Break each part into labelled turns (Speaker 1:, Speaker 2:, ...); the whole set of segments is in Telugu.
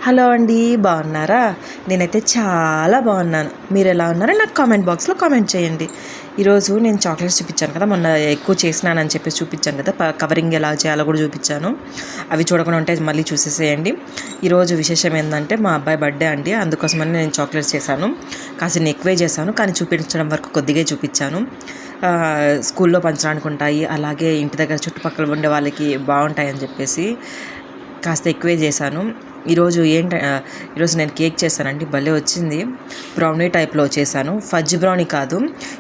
Speaker 1: హలో అండి, బాగున్నారా? నేనైతే చాలా బాగున్నాను. మీరు ఎలా ఉన్నారో నాకు కామెంట్ బాక్స్లో కామెంట్ చేయండి. ఈరోజు నేను చాక్లెట్స్ చూపించాను కదా, మొన్న ఎక్కువ చేసినానని చెప్పేసి చూపించాను కదా, కవరింగ్ ఎలా చేయాలో కూడా చూపించాను. అవి చూడకుండా ఉంటే మళ్ళీ చూసేసేయండి. ఈరోజు విశేషం ఏంటంటే మా అబ్బాయి బర్త్డే అండి, అందుకోసమని నేను చాక్లెట్స్ చేశాను. కాస్త ఎక్కువే చేశాను, కానీ చూపించడం వరకు కొద్దిగా చూపించాను. స్కూల్లో పంచడానికి ఉంటాయి, అలాగే ఇంటి దగ్గర చుట్టుపక్కల ఉండే వాళ్ళకి బాగుంటాయని చెప్పేసి కాస్త ఎక్కువే చేశాను. ఈరోజు నేను కేక్ చేశానండి, భలే వచ్చింది. బ్రౌనీ టైప్లో చేశాను, ఫజ్ బ్రౌనీ కాదు,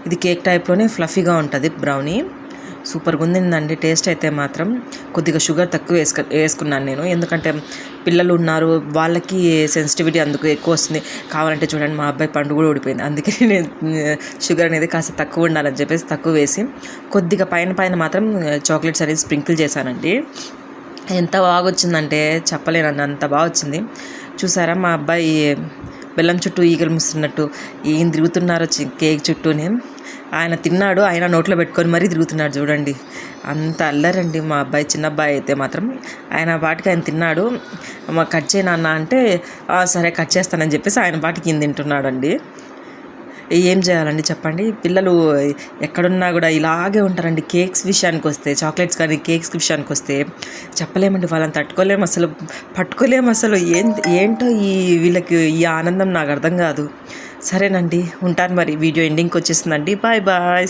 Speaker 1: ఇది కేక్ టైప్లోనే ఫ్లఫీగా ఉంటుంది బ్రౌనీ. సూపర్గా ఉందండి టేస్ట్ అయితే మాత్రం. కొద్దిగా షుగర్ తక్కువ వేసుకున్నాను నేను, ఎందుకంటే పిల్లలు ఉన్నారు, వాళ్ళకి సెన్సిటివిటీ అందుకు ఎక్కువ వస్తుంది. కావాలంటే చూడండి, మా అబ్బాయి పండు కూడా ఊడిపోయింది, అందుకే నేను షుగర్ అనేది కాస్త తక్కువ ఉండాలని చెప్పేసి తక్కువ వేసి కొద్దిగా పైన మాత్రం చాక్లెట్స్ అనేది స్ప్రింకిల్ చేశానండి. ఎంత బాగా వచ్చిందంటే చెప్పలేనండి, అంత బాగా వచ్చింది. చూసారా మా అబ్బాయి బెల్లం చుట్టూ ఈగలు ముస్తున్నట్టు ఏం తిరుగుతున్నారో కేక్ చుట్టూనే. ఆయన తిన్నాడు, ఆయన నోట్లో పెట్టుకొని మరీ తిరుగుతున్నాడు చూడండి. అంత అల్లరండి మా అబ్బాయి, చిన్న అబ్బాయి అయితే మాత్రం. ఆయన బాటికి ఆయన తిన్నాడు. కట్ చేయనన్నా అంటే సరే కట్ చేస్తానని చెప్పేసి ఆయన బాటికి ఈయన తింటున్నాడండి. ఏం చేయాలండి చెప్పండి, పిల్లలు ఎక్కడున్నా కూడా ఇలాగే ఉంటారండి. కేక్స్ విషయానికి వస్తే, చాక్లెట్స్ కానీ కేక్స్ విషయానికి వస్తే చెప్పలేమండి, వాళ్ళని తట్టుకోలేము అసలు, పట్టుకోలేము అసలు. ఏంటో వీళ్ళకి ఈ ఆనందం నాకు అర్థం కాదు. సరేనండి, ఉంటాను మరి. వీడియో ఎండింగ్కి వచ్చేస్తుందండి. Bye bye.